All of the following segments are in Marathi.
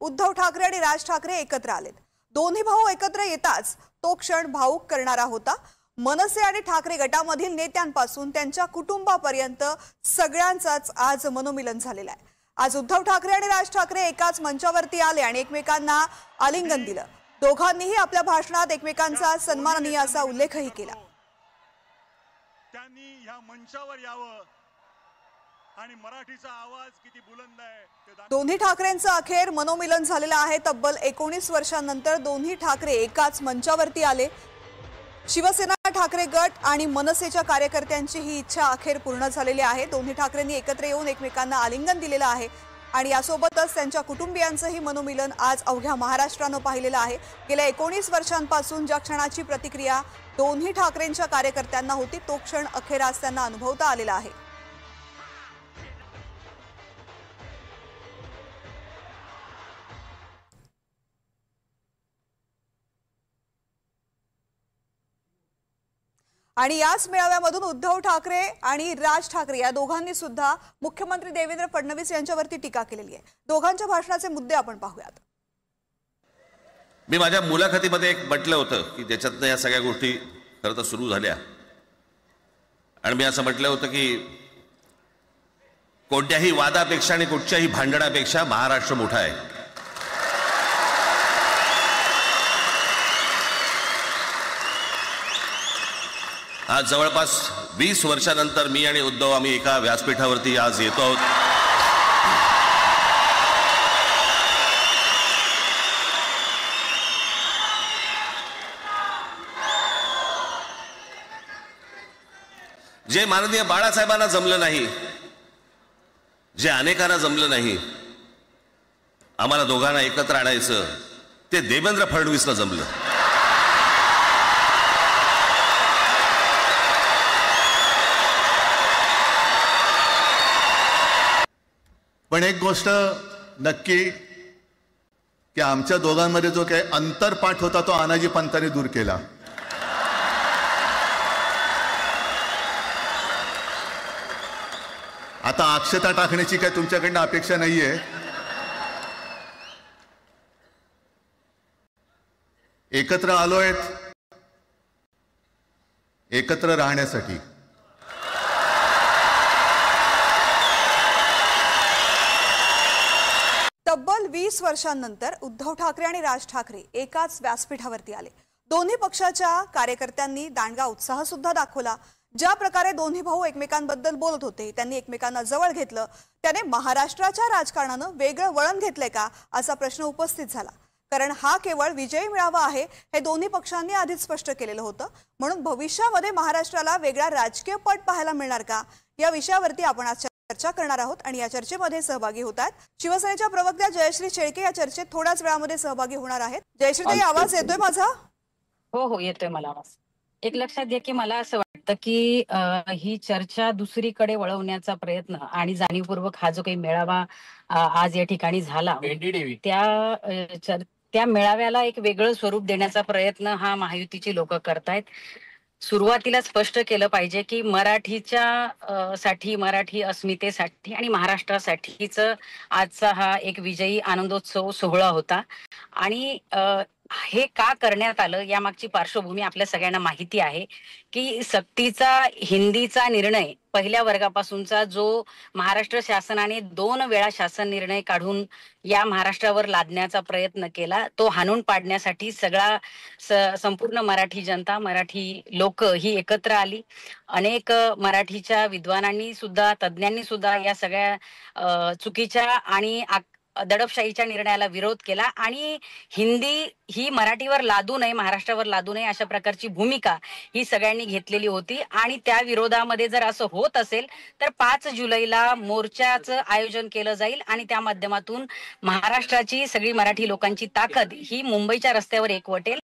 उद्धव ठाकरे आणि राज ठाकरे एकत्र आलेत। दोन्ही भाऊ एकत्र येताच तो क्षण भावुक करणारा होता। मनसे आणि ठाकरे गटामधील नेत्यांपासून त्यांच्या कुटुंबापर्यंत सगळ्यांचाच आज मनोमिलन झालेलं आहे। आज उद्धव ठाकरे आणि राज ठाकरे एकाच मंचावरती आले आणि एकमेकांना आलिंगन दिलं। दोघांनीही आपल्या भाषणात एकमेकांचा सन्माननीय असा उल्लेखही केला। त्यांनी या मंचावर यावं आणि मराठीचा आवाज किती बुलंद आहे। दोन्ही ठाकरेंचं अखेर मनोमिलन झालेलं आहे। तब्बल 19 वर्षांनंतर दोन्ही ठाकरे एकाच मंचावरती आले। शिवसेना ठाकरे गट आणि मनसेच्या कार्यकर्त्यांची ही इच्छा अखेर पूर्ण झालेली आहे। दोन्ही ठाकरेंनी एकत्र येऊन एकमेकांना आलिंगन दिलेलं आहे आणि यासोबतच त्यांच्या कुटुंबियांचंही मनोमिलन आज अवघ्या महाराष्ट्रानं पाहिलेलं आहे। गेल्या 19 वर्षांपासून ज्या क्षणाची प्रतिक्रिया दोन्ही ठाकरेंच्या कार्यकर्त्यांना होती तो क्षण अखेर आज त्यांना अनुभवता आलेला आहे। आणि याच मेळाव्यामधून उद्धव ठाकरे आणि राज ठाकरे या दोघांनी सुद्धा मुख्यमंत्री देवेंद्र फडणवीस यांच्यावरती टीका केलेली आहे। दोघांच्या भाषणाचे मुद्दे आपण पाहूयात। मी माझ्या मुलाखतीमध्ये एक म्हटलं होतं की ज्याच्यातनं या सगळ्या गोष्टी खरं तर सुरू झाल्या आणि मी असं म्हटलं होतं की कोणत्याही वादापेक्षा आणि कुठच्याही भांडणापेक्षा महाराष्ट्र मोठा आहे। आज जवळपास 20 वर्षानंतर मी आणि उद्धव आम्ही एका व्यासपीठावरती आज येतो आहोत। जे माननीय बाळासाहेबांना जमलं नाही, जे अनेकांना जमलं नाही, आम्हाला दोघांना एकत्र आणायचं ते देवेंद्र फडणवीसला जमलं। पण एक गोष्ट नक्की की आमच्या दोघांमध्ये जो काही अंतरपाठ होता तो आनाजी पंतांनी दूर केला। आता अक्षता टाकण्याची काय तुमच्याकडनं अपेक्षा नाहीये। एकत्र आलोय एकत्र राहण्यासाठी। तब्बल 20 वर्षांनंतर उद्धव ठाकरे आणि राज ठाकरे एकाच व्यासपीठावरती आले। दोन्ही पक्षाच्या कार्यकर्त्यांनी दांडगा उत्साह सुद्धा दाखवला। ज्या प्रकारे दोन्ही भाऊ एकमेकांबद्दल बोलत होते, त्यांनी एकमेकांना जवळ घेतलं, त्याने महाराष्ट्राच्या राजकारणानं वेगळं वळण घेतलंय का असा प्रश्न उपस्थित झाला। कारण हा केवळ विजयी मेळावा आहे हे दोन्ही पक्षांनी आधीच स्पष्ट केलेलं होतं। म्हणून भविष्यामध्ये महाराष्ट्राला वेगळा राजकीय पट पाहायला मिळणार का या विषयावरती आपण आज चर्चा करणार आहोत आणि या चर्चेमध्ये सहभागी होत आहेत शिवसेनेच्या प्रवक्त्या जयश्री शेळके। या चर्चेत थोड्याच वेळामध्ये सहभागी होणार आहेत। जयश्री ताई, आवाज येतोय माझा? हो हो येतोय मला आवाज। एक लक्षात घ्या की मला असं वाटतं की ही चर्चा दुसरीकडे वळवण्याचा प्रयत्न आणि जाणीवपूर्वक हा जो काही मेळावा आज या ठिकाणी झाला त्या मेळाव्याला एक वेगळं स्वरूप देण्याचा प्रयत्न हा महायुतीची लोक करतायत। सुरुवातीला स्पष्ट केलं पाहिजे की मराठीच्या साठी, मराठी अस्मितेसाठी आणि महाराष्ट्रासाठीच आजचा हा एक विजयी आनंदोत्सव सोहळा होता। आणि हे का करण्यात आलं यामागची पार्श्वभूमी आपल्या सगळ्यांना माहिती आहे की सक्तीचा हिंदीचा निर्णय पहिल्या वर्गापासूनचा जो महाराष्ट्र शासनाने 2 वेळा शासन निर्णय काढून या महाराष्ट्रावर लादण्याचा प्रयत्न केला, तो हाणून पाडण्यासाठी संपूर्ण मराठी जनता, मराठी लोक ही एकत्र आली। अनेक मराठीच्या विद्वानांनी सुद्धा, तज्ज्ञांनी सुद्धा या सगळ्या चुकीच्या आणि दडपशाहीच्या निर्णयाला विरोध केला आणि हिंदी ही मराठीवर लादू नये, महाराष्ट्रावर लादू नये अशा प्रकारची भूमिका ही सगळ्यांनी घेतलेली होती। आणि त्या विरोधामध्ये जर असं होत असेल तर 5 जुलैला मोर्चाचं आयोजन केलं जाईल आणि त्या माध्यमातून महाराष्ट्राची सगळी मराठी लोकांची ताकद ही मुंबईच्या रस्त्यावर एकवटेल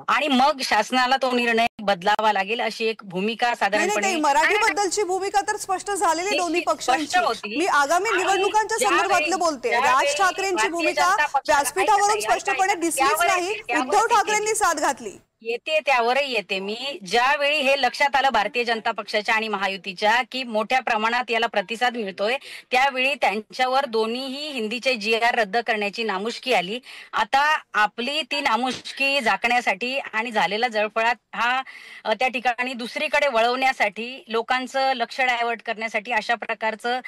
आणि मग शासनाला तो निर्णय बदलावा लागेल अशी एक भूमिका साधारणपणे मराठीबद्दलची भूमिका तर स्पष्ट झालेली दोन्ही पक्षांची। मी आगामी निवडणुकांच्या संदर्भातलं बोलते। राज ठाकरेंची भूमिका व्यासपीठावरून स्पष्टपणे दिसलीच नाही, उद्धव ठाकरेंनी साथ घातली। येते त्यावरही येते मी. ज्यावेळी हे लक्षात आलं भारतीय जनता पक्षाच्या आणि महायुतीच्या की मोठ्या प्रमाणात याला प्रतिसाद मिळतोय, त्यावेळी त्यांच्यावर दोन्हीही हिंदीचे GR रद्द करण्याची नामुष्की आली. आता आपली ती नामुष्की झाकण्यासाठी आणि झालेला जळफळाट हा त्या ठिकाणी दुसरीकडे वळवण्यासाठी, लोकांचं लक्ष डायव्हर्ट करण्यासाठी अशा प्रकारचं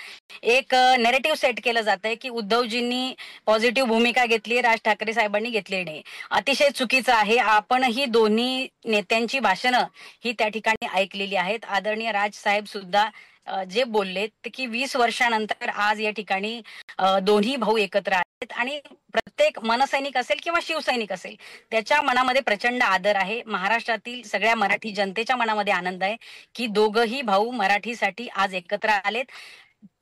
एक नेरेटिव्ह सेट केलं जातंय की उद्धवजींनी पॉझिटिव्ह भूमिका घेतली, राज ठाकरे साहेबांनी घेतली नाही. अतिशय चुकीचं आहे. आपणही दोन्ही नेत्यांची भाषणं ही त्या ठिकाणी ऐकलेली आहेत. आदरणीय राज साहेब सुद्धा जे बोललेत की 20 वर्षानंतर आज या ठिकाणी दोन्ही भाऊ एकत्र आहेत आणि प्रत्येक मनसैनिक असेल किंवा शिवसैनिक असेल त्याच्या मनामध्ये प्रचंड आदर आहे. महाराष्ट्रातील सगळ्या मराठी जनतेच्या मनामध्ये आनंद आहे की दोघही भाऊ मराठीसाठी आज एकत्र आलेत.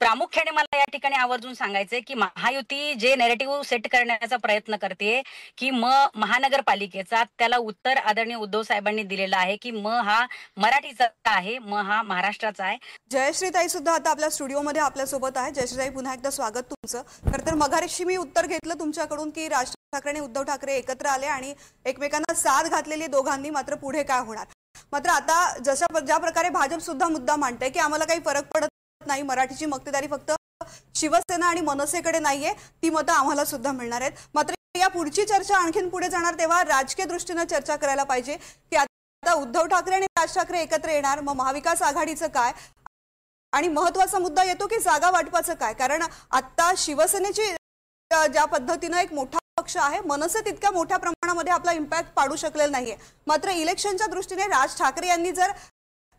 प्रामुख्याने मला या ठिकाणी आवर्जून सांगायचंय की महायुती जे नेरेटिव्ह सेट करण्याचा प्रयत्न करते की महानगरपालिकेचा, त्याला उत्तर आदरणीय उद्धव साहेबांनी दिलेलं आहे की हा मराठीचा आहे, हा महाराष्ट्राचा आहे. जयश्रीताई सुद्धा आता आपल्या स्टुडिओमध्ये आपल्यासोबत आहे. जयश्रीताई, पुन्हा एकदा स्वागत तुमचं. खरं तर मगाशी मी उत्तर घेतलं तुमच्याकडून की राज ठाकरे आणि उद्धव ठाकरे एकत्र आले आणि एकमेकांना साथ घातलेली दोघांनी, मात्र पुढे काय होणार. मात्र आता ज्या प्रकारे भाजप सुद्धा मुद्दा मांडते की आम्हाला काही फरक पडत नाही, मराठीची मक्तेदारी फक्त शिवसेना आणि मनसेकडे नाहीये, ती मतं आम्हाला सुद्धा मिळणार आहेत. मात्र या पुढची चर्चा आणखीन पुढे जाणार तेव्हा राजकीय दृष्टीने चर्चा करायला पाहिजे की आता उद्धव ठाकरे आणि राज ठाकरे एकत्र येणार, मग महाविकास आघाडीचं काय, आणि महत्वाचा मुद्दा येतो की जागा वाटपाचं काय. कारण आता शिवसेनेची ज्या पद्धतीनं एक मोठा पक्ष आहे, मनसे तितक्या मोठ्या प्रमाणामध्ये आपला इम्पॅक्ट पाडू शकलेला नाहीये. मात्र इलेक्शनच्या दृष्टीने राज ठाकरे यांनी जर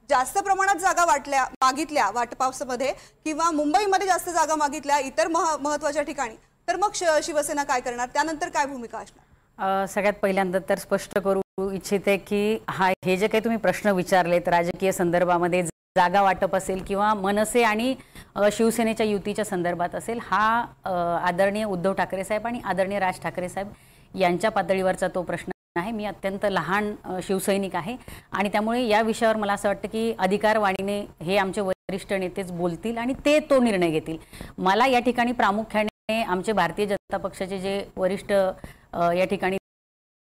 जास्त प्रमाणात जागा मागितल्या वाटपामध्ये किंवा मुंबईमध्ये जास्त जागा मागितल्या इतर महत्वाच्या ठिकाणी, तर मग शिवसेना काय करणार, त्यानंतर काय भूमिका असणार. सगळ्यात पहिल्यांदा तर स्पष्ट करू इच्छिते की हे जे काही तुम्ही प्रश्न विचारलेत राजकीय संदर्भामध्ये, जागा वाटप असेल किंवा मनसे आणि शिवसेनेच्या युतीच्या संदर्भात असेल, हा आदरणीय उद्धव ठाकरे साहेब आणि आदरणीय राज ठाकरे साहेब यांच्या पातळीवरचा तो प्रश्न आहे. मी अत्यंत लहान शिवसैनिक आहे आणि त्यामुळे या विषयावर मला असं वाटतं की अधिकारवाणीने हे आमचे वरिष्ठ नेतेच बोलतील आणि ते तो निर्णय घेतील. मला या ठिकाणी प्रामुख्याने आमचे भारतीय जनता पक्षाचे जे वरिष्ठ या ठिकाणी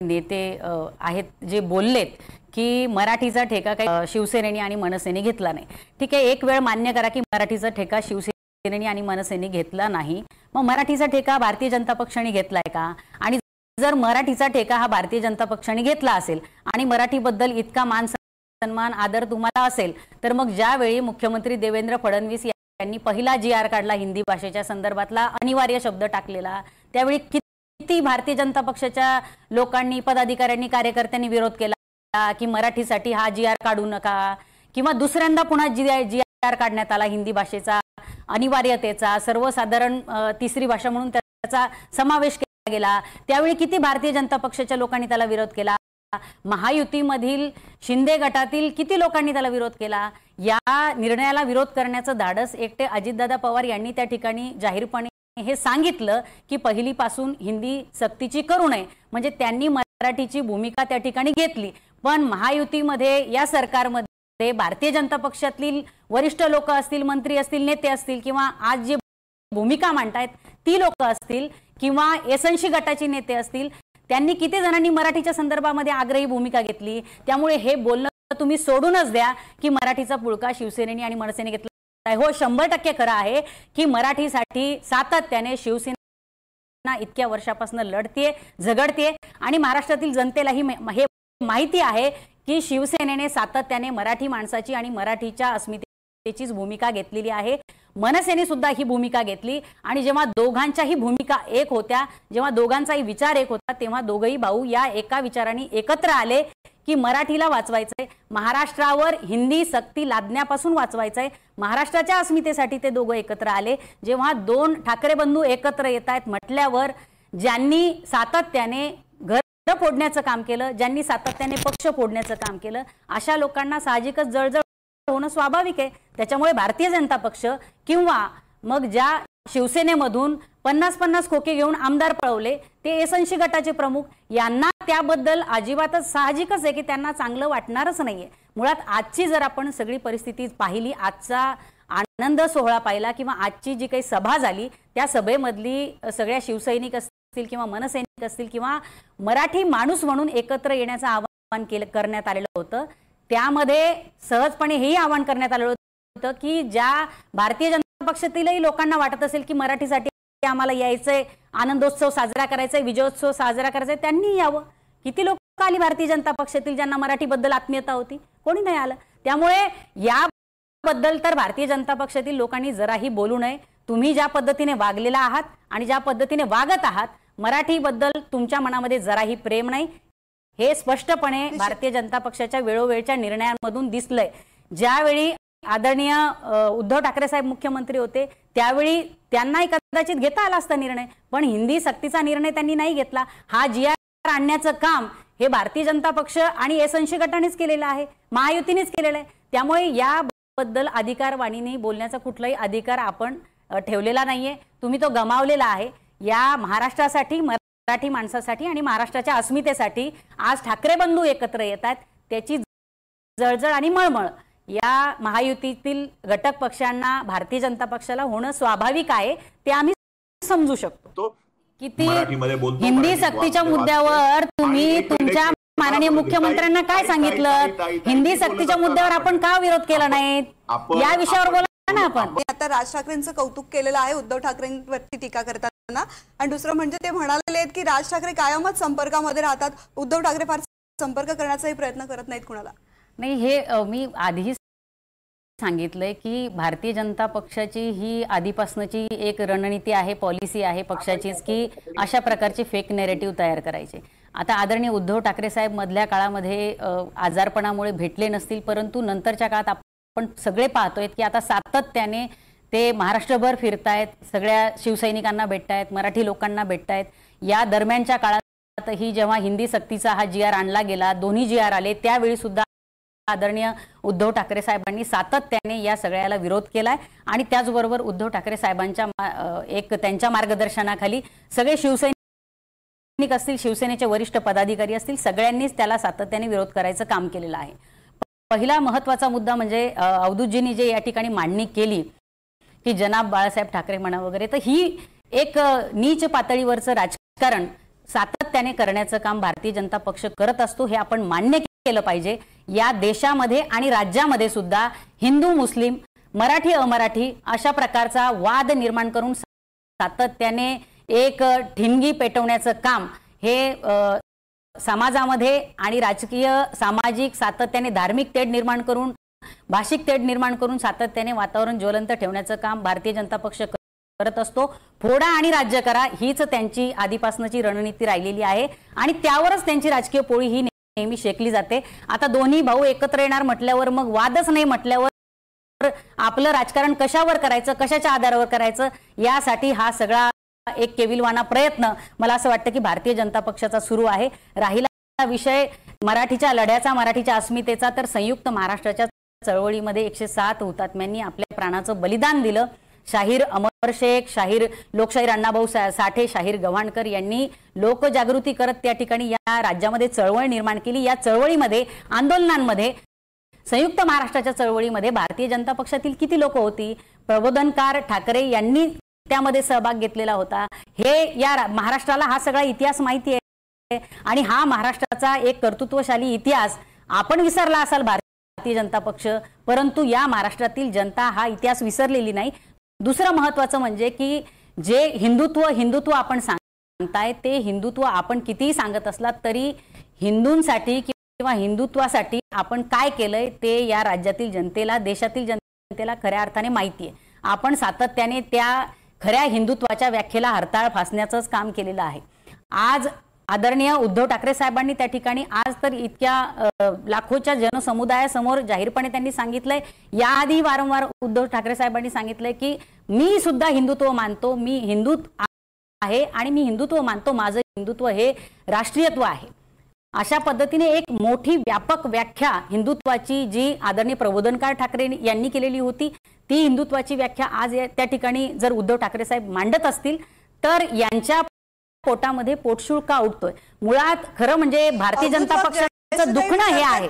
नेते आहेत जे बोललेत की मराठीचा ठेका काही शिवसेनेने आणि मनसेने घेतला नाही. ठीक आहे, एक वेळ मान्य करा की मराठीचा ठेका शिवसेनेने आणि मनसेने घेतला नाही, मग मराठीचा ठेका भारतीय जनता पक्षाने घेतलाय का. आणि जर मराठीचा ठेका हा भारतीय जनता पक्षाने घेतला असेल आणि मराठीबद्दल इतका मान सन्मान आदर तुम्हाला असेल, तर मग ज्यावेळी मुख्यमंत्री देवेंद्र फडणवीस यांनी पहिला GR काढला हिंदी भाषेच्या संदर्भातला, अनिवार्य शब्द टाकलेला, त्यावेळी किती भारतीय जनता पक्षाच्या लोकांनी, पदाधिकाऱ्यांनी, कार्यकर्त्यांनी विरोध केला की मराठीसाठी हा GR काढू नका, किंवा दुसऱ्यांदा पुन्हा GR काढण्यात आला हिंदी भाषेचा, अनिवार्यतेचा, सर्वसाधारण तिसरी भाषा म्हणून त्याचा समावेश गेला. त्यावेळी किती भारतीय जनता पक्षाच्या लोकांनी त्याला विरोध केला. महायुतीमधील शिंदे गटातील किती लोकांनी त्याला विरोध केला. या निर्णयाला विरोध करण्याचं धाडस एकटे अजितदादा पवार यांनी त्या ठिकाणी जाहीरपणे हे सांगितलं की पहिलीपासून हिंदी सक्तीची करू नये, म्हणजे त्यांनी मराठीची भूमिका त्या ठिकाणी घेतली. पण महायुतीमध्ये या सरकारमध्ये भारतीय जनता पक्षातील वरिष्ठ लोक असतील, मंत्री असतील, नेते असतील, किंवा आज जे भूमिका मांडतायत ती लोक असतील किंवा एसएनसी गटाचे नेते असतील, त्यांनी किती जणांनी मराठीच्या संदर्भामध्ये आग्रही भूमिका घेतली. त्यामुळे हे बोलणं तुम्ही सोडूनच द्या की मराठीचा पुळका शिवसेनेने आणि मनसेने घेतला. हो, 100% खरं आहे की मराठीसाठी सातत्याने शिवसेना इतक्या वर्षापासून लढतीये, झगडतीये आणि महाराष्ट्रातील जनतेलाही हे माहिती आहे की शिवसेनेने सातत्याने मराठी माणसाची आणि मराठीच्या अस्मितेचीच भूमिका घेतलेली आहे. मनसेने सुद्धा ही भूमिका घेतली आणि जेव्हा दोघांच्याही भूमिका एक होत्या, जेव्हा दोघांचाही विचार एक होता, तेव्हा दोघही भाऊ या एका विचाराने एकत्र आले की मराठीला वाचवायचंय, महाराष्ट्रावर हिंदी सक्ती लादण्यापासून वाचवायचंय, महाराष्ट्राच्या अस्मितेसाठी ते दोघं एकत्र आले. जेव्हा दोन ठाकरे बंधू एकत्र येत आहेत म्हटल्यावर ज्यांनी सातत्याने घर फोडण्याचं काम केलं, ज्यांनी सातत्याने पक्ष फोडण्याचं काम केलं, अशा लोकांना साहजिकच जळजळ होणं स्वाभाविक आहे. त्याच्यामुळे भारतीय जनता पक्ष किंवा मग ज्या शिवसेनेमधून 50-50 खोके घेऊन आमदार पळवले ते एसएनसी गटाचे प्रमुख, यांना त्याबद्दल अजिबातच साहजिकच आहे की त्यांना चांगलं वाटणारच नाहीये. मुळात आजची जर आपण सगळी परिस्थिती पाहिली, आजचा आनंद सोहळा पाहिला किंवा आजची जी काही सभा झाली, त्या सभेमधली सगळ्या शिवसैनिक असतील किंवा मनसैनिक असतील किंवा मराठी माणूस म्हणून एकत्र येण्याचं आव्हान करण्यात आलेलं होतं. त्यामध्ये सहजपणे हेही आवाहन करण्यात आलेलं होतं की ज्या भारतीय जनता पक्षातीलही लोकांना वाटत असेल की मराठीसाठी आम्हाला यायचंय, आनंदोत्सव साजरा करायचा, विजयोत्सव साजरा करायचा, त्यांनी यावं. किती लोक आली भारतीय जनता पक्षातील ज्यांना मराठीबद्दल आत्मीयता होती? कोणी नाही आलं. त्यामुळे याबद्दल तर भारतीय जनता पक्षातील लोकांनी जराही बोलू नये. तुम्ही ज्या पद्धतीने वागलेला आहात आणि ज्या पद्धतीने वागत आहात, मराठीबद्दल तुमच्या मनामध्ये जराही प्रेम नाही, हे स्पष्टपणे भारतीय जनता पक्षाच्या वेळोवेळच्या निर्णयांमधून दिसलंय. ज्यावेळी आदरणीय उद्धव ठाकरे साहेब मुख्यमंत्री होते त्यावेळी त्यांनाही कदाचित घेता आला असता निर्णय, पण हिंदी सक्तीचा निर्णय त्यांनी नाही घेतला. हा GR आणण्याचं काम हे भारतीय जनता पक्ष आणि एसएनसी गटानेच केलेलं आहे, महायुतीनेच केलेलं आहे. त्यामुळे याबद्दल अधिकारवाणीने बोलण्याचा कुठलाही अधिकार आपण ठेवलेला नाहीये. तुम्ही तो गमावलेला आहे. या महाराष्ट्रासाठी, मराठी माणसासाठी आणि महाराष्ट्राच्या अस्मितेसाठी आज ठाकरे बंधू एकत्र येत आहेत. त्याची जळजळ आणि मळमळ या महायुतीतील घटक पक्षांना, भारतीय जनता पक्षाला होणं स्वाभाविक आहे, ते आम्ही समजू शकतो. किती हिंदी सक्तीच्या मुद्द्यावर तुम्ही तुमच्या माननीय मुख्यमंत्र्यांना काय सांगितलं? हिंदी सक्तीच्या मुद्द्यावर आपण का विरोध केला नाही या विषयावर बोला ना आपण. आता राज ठाकरेंचं कौतुक केलेलं आहे उद्धव ठाकरेंवरती टीका करताना, आणि दुसरं म्हणजे ते म्हणालेले आहेत की राज ठाकरे कायमच संपर्कामध्ये राहतात, उद्धव ठाकरे फार संपर्क करण्याचाही प्रयत्न करत नाहीत कुणाला. नाही, हे मी आधीही सांगितलंय की भारतीय जनता पक्षाची ही आधीपासूनची एक रणनीती आहे, पॉलिसी आहे पक्षाचीच की अशा प्रकारचे फेक नॅरेटिव्ह तयार करायचे. आता आदरणीय उद्धव ठाकरे साहेब मधल्या काळामध्ये आजारपणामुळे भेटले नसतील, परंतु नंतरच्या काळात आपण सगळे पाहतोय की आता सातत्याने ते महाराष्ट्रभर फिरतायत, सगळ्या शिवसैनिकांना भेटतायत, मराठी लोकांना भेटतायत. या दरम्यानच्या काळातही जेव्हा हिंदी सक्तीचा हा GR आणला गेला, दोन्ही GR आले, त्यावेळी सुद्धा आदरणीय उद्धव ठाकरे साहेबांनी सातत्याने या सगळ्याला विरोध केलाय. आणि त्याचबरोबर उद्धव ठाकरे साहेबांच्या त्यांच्या मार्गदर्शनाखाली सगळे शिवसैनिक असतील, शिवसेनेचे वरिष्ठ पदाधिकारी असतील, सगळ्यांनीच त्याला सातत्याने विरोध करायचं काम केलेलं आहे. पहिला महत्वाचा मुद्दा म्हणजे अवधूतजींनी जे या ठिकाणी मांडणी केली की जनाब बाळासाहेब ठाकरे म्हणा वगैरे, तर ही एक नीच पातळीवरचं राजकारण सातत्याने करण्याचं काम भारतीय जनता पक्ष करत असतो, हे आपण मान्य केलं पाहिजे. या देशामध्ये आणि राज्यामध्ये सुद्धा हिंदू मुस्लिम, मराठी अमराठी अशा प्रकारचा वाद निर्माण करून सातत्याने एक ठिणगी पेटवण्याचं काम हे समाजामध्ये आणि राजकीय, सामाजिक, सातत्याने धार्मिक तेढ निर्माण करून, भाषिक तेढ निर्माण करून सातत्याने वातावरण ज्वलंत ठेवण्याचं काम भारतीय जनता पक्ष करत असतो. फोडा आणि राज्य करा हीच त्यांची आधीपासूनची रणनीती राहिलेली आहे आणि त्यावरच त्यांची राजकीय पोळी ही नेहमी शेकली जाते. आता दोन्ही भाऊ एकत्र येणार म्हटल्यावर, मग वादच नाही म्हटल्यावर आपलं राजकारण कशावर करायचं, कशाच्या आधारावर करायचं, यासाठी हा सगळा एक केविलवाना प्रयत्न मला असं वाटतं की भारतीय जनता पक्षाचा सुरू आहे. राहिला विषय मराठीच्या लढ्याचा, मराठीच्या अस्मितेचा, तर संयुक्त महाराष्ट्राच्या चळवळीमध्ये 107 हुतात्म्यांनी आपल्या प्राणाचं बलिदान दिलं. शाहीर अमर शेख, शाहीर लोकशाहीर अण्णाभाऊ साठे, शाहीर गव्हाणकर यांनी लोकजागृती करत त्या ठिकाणी या राज्यामध्ये चळवळ निर्माण केली. या चळवळीमध्ये, आंदोलनांमध्ये, संयुक्त महाराष्ट्राच्या चळवळीमध्ये भारतीय जनता पक्षातील किती लोक होती? प्रबोधनकार ठाकरे यांनी त्यामध्ये सहभाग घेतलेला होता. हे या महाराष्ट्राला हा सगळा इतिहास माहिती आहे आणि हा महाराष्ट्राचा एक कर्तृत्वशाली इतिहास आपण विसरला असाल भारतीय जनता पक्ष, परंतु या महाराष्ट्रातील जनता हा इतिहास विसरलेली नाही. दुसरं महत्वाचं म्हणजे की जे हिंदुत्व आपण सांगताय, ते हिंदुत्व आपण कितीही सांगत असलात तरी हिंदूंसाठी किंवा हिंदुत्वासाठी आपण काय केलंय ते या राज्यातील जनतेला, देशातील जनतेला खऱ्या अर्थाने माहिती आहे. आपण सातत्याने त्या खऱ्या हिंदुत्वाच्या व्याख्येला हरताळ फासण्याचंच काम केलेलं आहे. आज आदरणीय उद्धव ठाकरे साहेबांनी त्या ठिकाणी आज तर इतक्या लाखोच्या जनसमुदायासमोर जाहीरपणे त्यांनी सांगितलंय, याआधी वारंवार उद्धव ठाकरे साहेबांनी सांगितलंय की मी सुद्धा हिंदुत्व मानतो, मी हिंदू आहे आणि मी हिंदुत्व मानतो, माझं हिंदुत्व हे राष्ट्रीयत्व आहे. अशा पद्धतीने एक मोठी व्यापक व्याख्या हिंदुत्वाची जी आदरणीय प्रबोधनकार ठाकरे यांनी केलेली होती, ती हिंदुत्वाची व्याख्या आज त्या ठिकाणी जर उद्धव ठाकरे साहेब मांडत असतील तर यांच्या पोटामध्ये पोटशूळ का उठतोय? मुळात खरं म्हणजे भारतीय जनता पक्षाचं दुखणं हे आहे,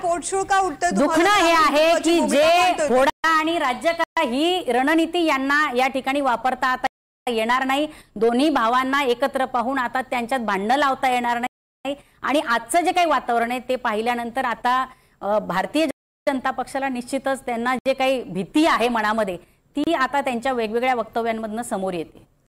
दुखणं हे आहे की जे फोडा आणि राज्य करा ही रणनीती यांना या ठिकाणी वापरता आता येणार नाही. दोन्ही भावांना एकत्र पाहून आता त्यांच्यात भांडणं लावता येणार नाही. आणि आजचं जे काही वातावरण आहे ते पाहिल्यानंतर आता भारतीय जनता पक्षाला निश्चितच त्यांना जे काही भीती आहे मनामध्ये ती आता त्यांच्या वेगवेगळ्या वक्तव्यांमधनं समोर येते.